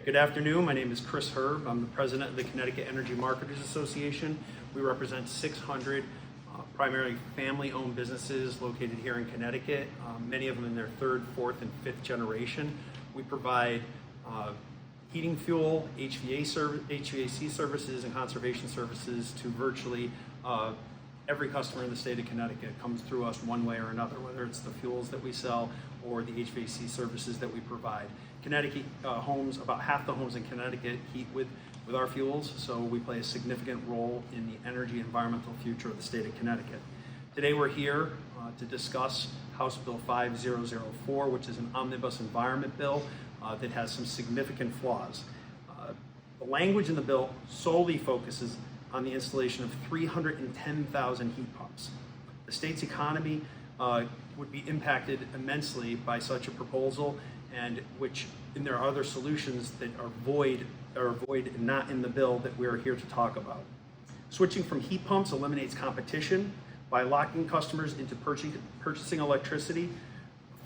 Good afternoon. My name is Chris Herb. I'm the president of the Connecticut Energy Marketers Association. We represent 600 primarily family-owned businesses located here in Connecticut, many of them in their third, fourth, and fifth generation. We provide heating fuel, HVAC services, and conservation services to virtually every customer in the state of Connecticut. Comes through us one way or another, whether it's the fuels that we sell or the HVAC services that we provide. Connecticut homes, about half the homes in Connecticut heat with our fuels, so we play a significant role in the energy environmental future of the state of Connecticut. Today we're here to discuss House Bill 5004, which is an omnibus environment bill that has some significant flaws. The language in the bill solely focuses on the installation of 310,000 heat pumps. The state's economy would be impacted immensely by such a proposal, and there are other solutions that are void and not in the bill that we are here to talk about. Switching from heat pumps eliminates competition by locking customers into purchasing electricity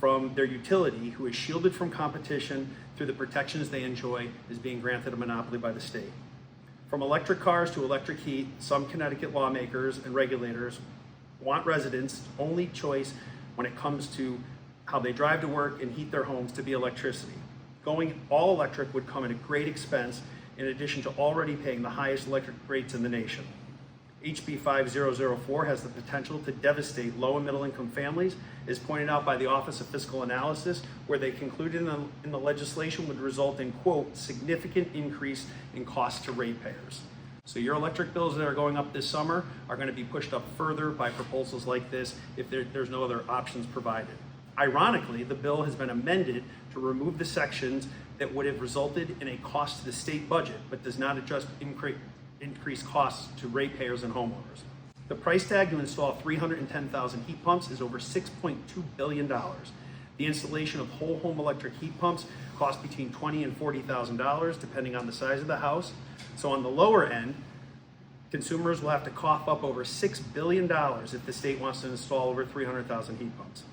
from their utility, who is shielded from competition through the protections they enjoy as being granted a monopoly by the state. From electric cars to electric heat, some Connecticut lawmakers and regulators want residents' only choice when it comes to how they drive to work and heat their homes to be electricity. Going all electric would come at a great expense, in addition to already paying the highest electric rates in the nation. HB 5004 has the potential to devastate low and middle income families, as pointed out by the Office of Fiscal Analysis, where they concluded in the legislation would result in, quote, significant increase in costs to ratepayers. So your electric bills that are going up this summer are going to be pushed up further by proposals like this if there's no other options provided. Ironically, the bill has been amended to remove the sections that would have resulted in a cost to the state budget, but does not adjust increased costs to ratepayers and homeowners. The price tag to install 310,000 heat pumps is over $6.2 billion. The installation of whole home electric heat pumps costs between $20,000 and $40,000, depending on the size of the house. So on the lower end, consumers will have to cough up over $6 billion if the state wants to install over 300,000 heat pumps.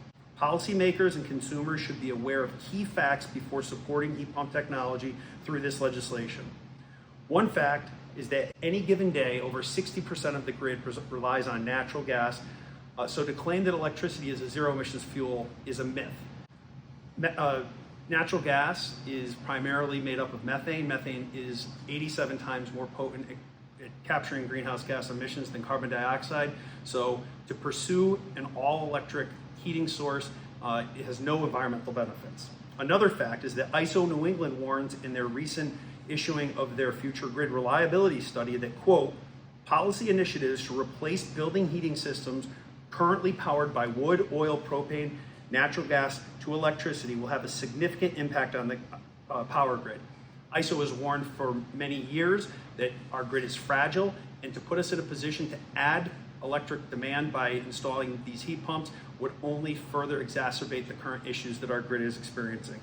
Policymakers and consumers should be aware of key facts before supporting heat pump technology through this legislation. One fact is that any given day, over 60% of the grid relies on natural gas, so to claim that electricity is a zero emissions fuel is a myth. Natural gas is primarily made up of methane. Methane is 87 times more potent at capturing greenhouse gas emissions than carbon dioxide, so to pursue an all-electric heating source, it has no environmental benefits. Another fact is that ISO New England warns in their recent issuing of their future grid reliability study that, quote, policy initiatives to replace building heating systems currently powered by wood, oil, propane, natural gas to electricity will have a significant impact on the power grid. ISO has warned for many years that our grid is fragile, and to put us in a position to add electric demand by installing these heat pumps would only further exacerbate the current issues that our grid is experiencing.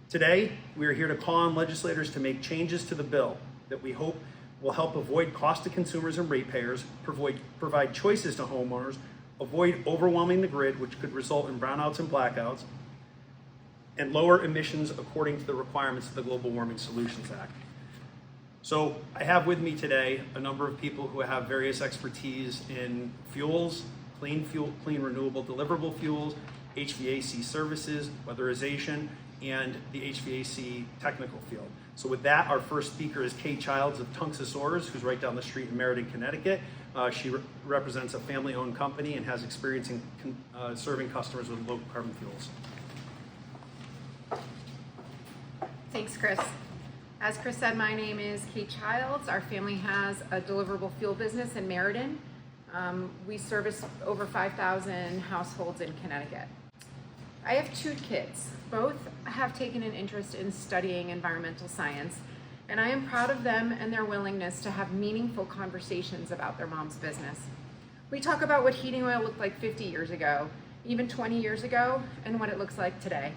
Today, we are here to call on legislators to make changes to the bill that we hope will help avoid cost to consumers and ratepayers, provide choices to homeowners, avoid overwhelming the grid, which could result in brownouts and blackouts, and lower emissions according to the requirements of the Global Warming Solutions Act. So I have with me today a number of people who have various expertise in fuels, clean renewable deliverable fuels, HVAC services, weatherization, and the HVAC technical field. So with that, our first speaker is Kay Childs of Tunxus Ores, who's right down the street in Meriden, Connecticut. She represents a family-owned company and has experience in serving customers with low carbon fuels. Thanks, Chris. As Chris said, my name is Kay Childs. Our family has a deliverable fuel business in Meriden. We service over 5,000 households in Connecticut. I have two kids. Both have taken an interest in studying environmental science, and I am proud of them and their willingness to have meaningful conversations about their mom's business. We talk about what heating oil looked like 50 years ago, even 20 years ago, and what it looks like today.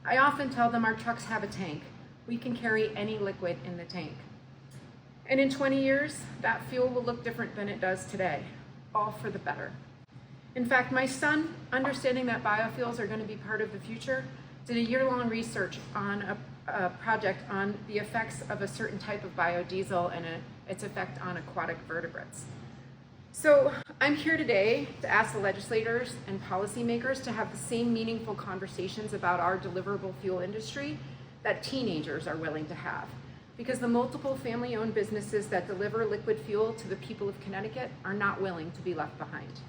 I often tell them our trucks have a tank. We can carry any liquid in the tank. And in 20 years, that fuel will look different than it does today, all for the better. In fact, my son, understanding that biofuels are going to be part of the future, did a year-long research on project on the effects of a certain type of biodiesel and its effect on aquatic vertebrates. So I'm here today to ask the legislators and policymakers to have the same meaningful conversations about our deliverable fuel industry that teenagers are willing to have, because the multiple family-owned businesses that deliver liquid fuel to the people of Connecticut are not willing to be left behind.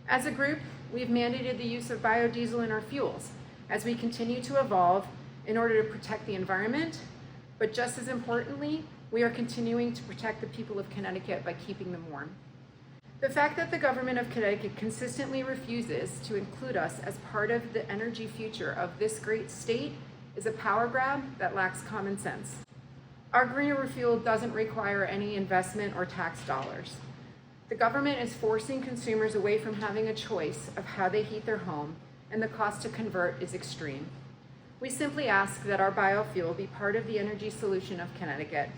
As a group, we've mandated the use of biodiesel in our fuels as we continue to evolve in order to protect the environment, but just as importantly, we are continuing to protect the people of Connecticut by keeping them warm. The fact that the government of Connecticut consistently refuses to include us as part of the energy future of this great state is a power grab that lacks common sense. Our greener fuel doesn't require any investment or tax dollars. The government is forcing consumers away from having a choice of how they heat their home, and the cost to convert is extreme. We simply ask that our biofuel be part of the energy solution of Connecticut,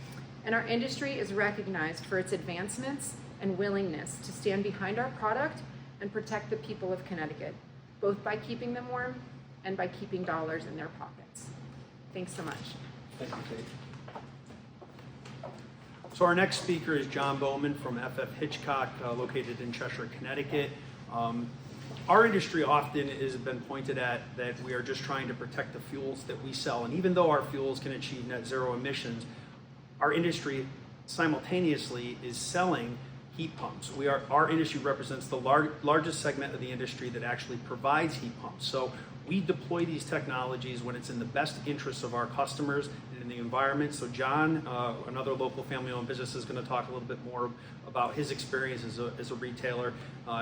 and our industry is recognized for its advancements and willingness to stand behind our product and protect the people of Connecticut, both by keeping them warm and by keeping dollars in their pockets. Thanks so much. Thank you, Kate. So our next speaker is John Bowman from FF Hitchcock, located in Cheshire, Connecticut. Our industry often has been pointed at that we are just trying to protect the fuels that we sell. And even though our fuels can achieve net zero emissions, our industry simultaneously is selling heat pumps. Our industry represents the largest segment of the industry that actually provides heat pumps. So we deploy these technologies when it's in the best interests of our customers and in the environment. So John, another local family-owned business, is going to talk a little bit more about his experience as a retailer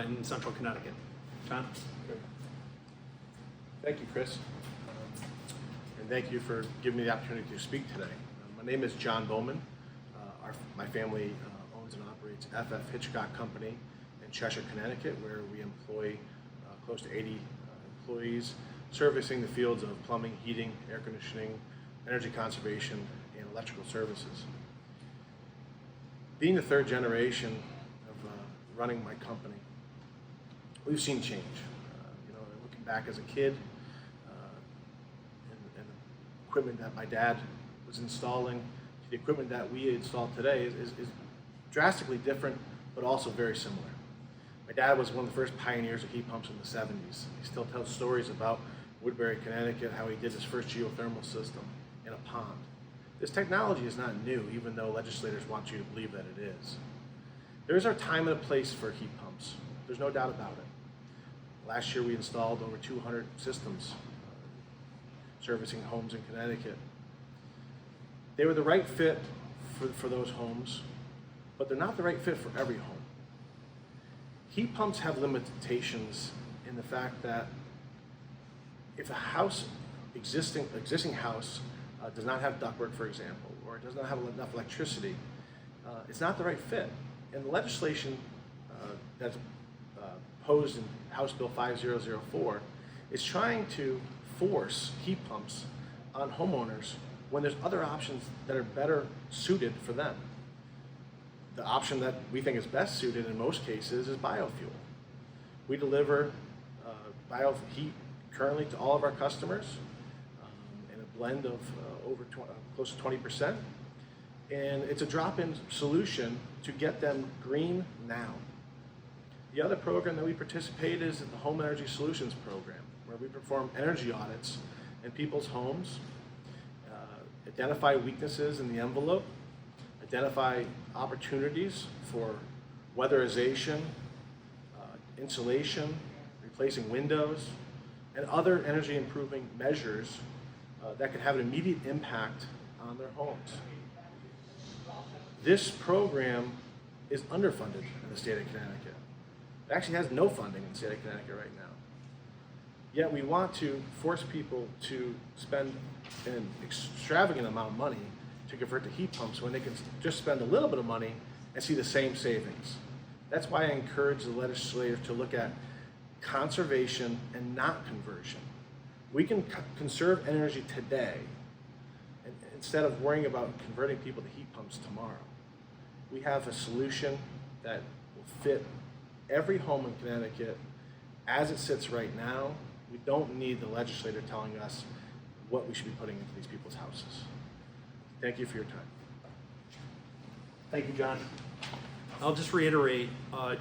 in central Connecticut. John? Okay. Thank you, Chris. And thank you for giving me the opportunity to speak today. My name is John Bowman. My family owns and operates FF Hitchcock Company in Cheshire, Connecticut, where we employ close to 80 employees servicing the fields of plumbing, heating, air conditioning, energy conservation, and electrical services. Being the third generation of running my company, we've seen change. Looking back as a kid, and the equipment that my dad was installing, the equipment that we install today is drastically different, but also very similar. My dad was one of the first pioneers of heat pumps in the 70s. He still tells stories about Woodbury, Connecticut, how he did his first geothermal system in a pond. This technology is not new, even though legislators want you to believe that it is. There is a time and a place for heat pumps. There's no doubt about it. Last year we installed over 200 systems servicing homes in Connecticut. They were the right fit for those homes, but they're not the right fit for every home. Heat pumps have limitations in the fact that if a house, existing house, does not have ductwork, for example, or it does not have enough electricity, it's not the right fit. And the legislation that's posed in House Bill 5004 is trying to force heat pumps on homeowners when there's other options that are better suited for them. The option that we think is best suited in most cases is biofuel. We deliver bioheat currently to all of our customers in a blend of close to 20%. And it's a drop-in solution to get them green now. The other program that we participate in is the Home Energy Solutions program, where we perform energy audits in people's homes, identify weaknesses in the envelope, identify opportunities for weatherization, insulation, replacing windows, and other energy improving measures that can have an immediate impact on their homes. This program is underfunded in the state of Connecticut. It actually has no funding in the state of Connecticut right now. Yet we want to force people to spend an extravagant amount of money to convert to heat pumps when they can just spend a little bit of money and see the same savings. That's why I encourage the legislators to look at conservation and not conversion. We can conserve energy today instead of worrying about converting people to heat pumps tomorrow. We have a solution that will fit every home in Connecticut as it sits right now. We don't need the legislator telling us what we should be putting into these people's houses. Thank you for your time. Thank you, John. I'll just reiterate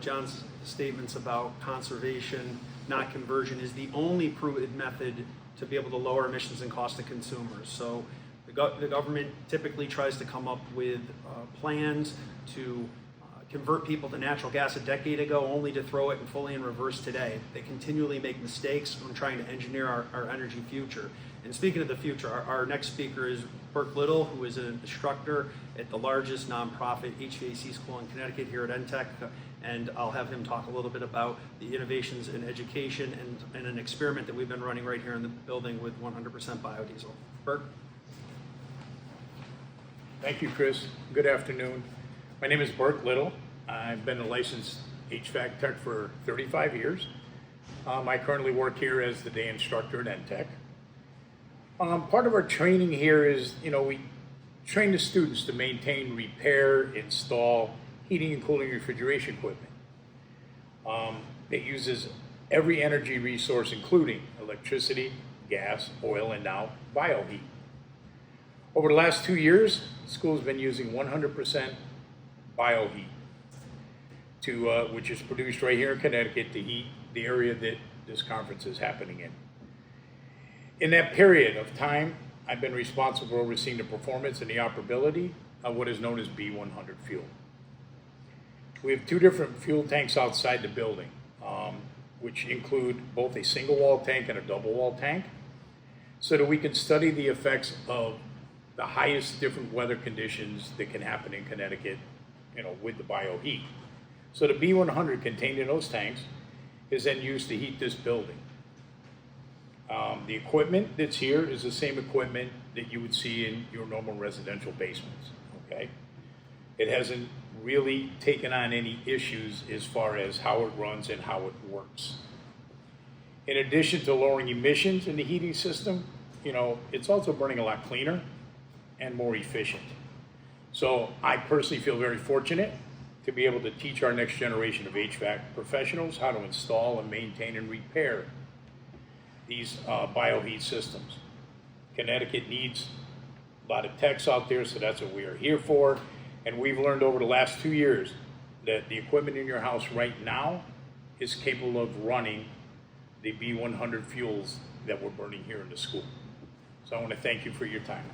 John's statements about conservation, not conversion, is the only proven method to be able to lower emissions and cost to consumers. So the government typically tries to come up with plans to convert people to natural gas a decade ago, only to throw it fully in reverse today. They continually make mistakes when trying to engineer our energy future. And speaking of the future, our next speaker is Burke Little, who is an instructor at the largest nonprofit HVAC school in Connecticut here at NTEC. And I'll have him talk a little bit about the innovations in education and an experiment that we've been running right here in the building with 100% biodiesel. Burke? Thank you, Chris. Good afternoon. My name is Burke Little. I've been a licensed HVAC tech for 35 years. I currently work here as the day instructor at NTEC. Part of our training here is, we train the students to maintain, repair, install heating and cooling refrigeration equipment. It uses every energy resource, including electricity, gas, oil, and now bioheat. Over the last 2 years, the school has been using 100% bioheat, which is produced right here in Connecticut to heat the area that this conference is happening in. In that period of time, I've been responsible for overseeing the performance and the operability of what is known as B100 fuel. We have 2 different fuel tanks outside the building, which include both a single wall tank and a double wall tank, so that we can study the effects of the highest different weather conditions that can happen in Connecticut, with the bioheat. So the B100 contained in those tanks is then used to heat this building. The equipment that's here is the same equipment that you would see in your normal residential basements, okay? It hasn't really taken on any issues as far as how it runs and how it works. In addition to lowering emissions in the heating system, it's also burning a lot cleaner and more efficient. So I personally feel very fortunate to be able to teach our next generation of HVAC professionals how to install and maintain and repair these bioheat systems. Connecticut needs a lot of techs out there, so that's what we are here for. And we've learned over the last 2 years that the equipment in your house right now is capable of running the B100 fuels that we're burning here in the school. So I want to thank you for your time.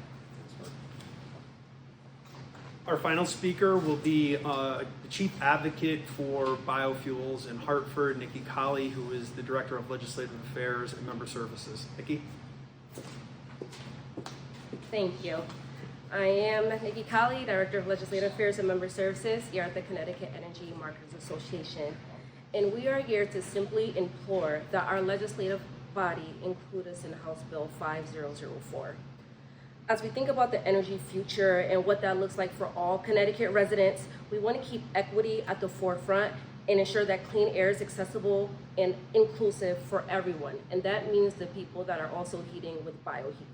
Our final speaker will be the Chief Advocate for Biofuels in Hartford, Nikki Colley, who is the Director of Legislative Affairs and Member Services. Nikki? Thank you. I am Nikki Colley, Director of Legislative Affairs and Member Services here at the Connecticut Energy Marketers Association. And we are here to simply implore that our legislative body include us in House Bill 5004. As we think about the energy future and what that looks like for all Connecticut residents, we want to keep equity at the forefront and ensure that clean air is accessible and inclusive for everyone. And that means the people that are also heating with bioheat.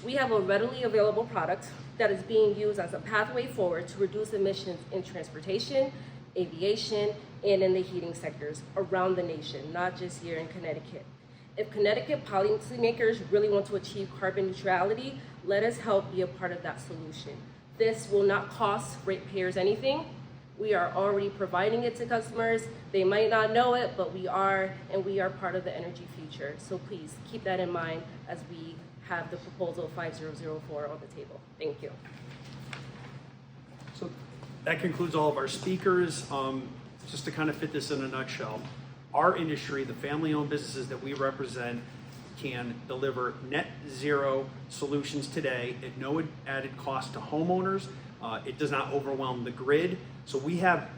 We have a readily available product that is being used as a pathway forward to reduce emissions in transportation, aviation, and in the heating sectors around the nation, not just here in Connecticut. If Connecticut policymakers really want to achieve carbon neutrality, let us help be a part of that solution. This will not cost ratepayers anything. We are already providing it to customers. They might not know it, but we are, and we are part of the energy future. So please keep that in mind as we have the proposal 5004 on the table. Thank you. So that concludes all of our speakers. Just to kind of fit this in a nutshell, our industry, the family-owned businesses that we represent, can deliver net zero solutions today at no added cost to homeowners. It does not overwhelm the grid. So we have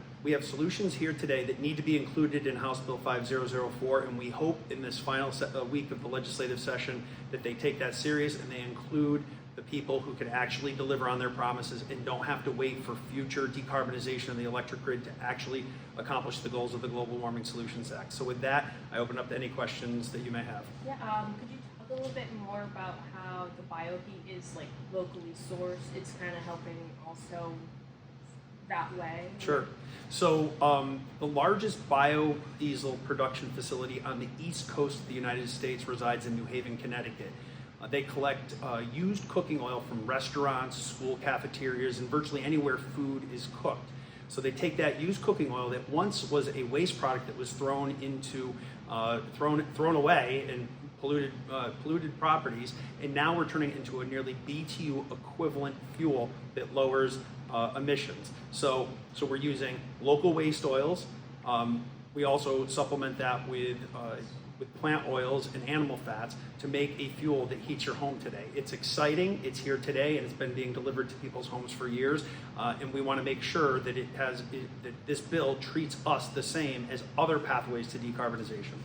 solutions here today that need to be included in House Bill 5004, and we hope in this final week of the legislative session that they take that serious and they include the people who can actually deliver on their promises and don't have to wait for future decarbonization of the electric grid to actually accomplish the goals of the Global Warming Solutions Act. So with that, I open up to any questions that you may have. Yeah, could you talk a little bit more about how the bioheat is like locally sourced? It's kind of helping also that way. Sure. So the largest biodiesel production facility on the east coast of the United States resides in New Haven, Connecticut. They collect used cooking oil from restaurants, school cafeterias, and virtually anywhere food is cooked. So they take that used cooking oil that once was a waste product that was thrown away and polluted properties, and now we're turning it into a nearly BTU equivalent fuel that lowers emissions. So we're using local waste oils. We also supplement that with plant oils and animal fats to make a fuel that heats your home today. It's exciting, it's here today, and it's been being delivered to people's homes for years, and we want to make sure that that this bill treats us the same as other pathways to decarbonization.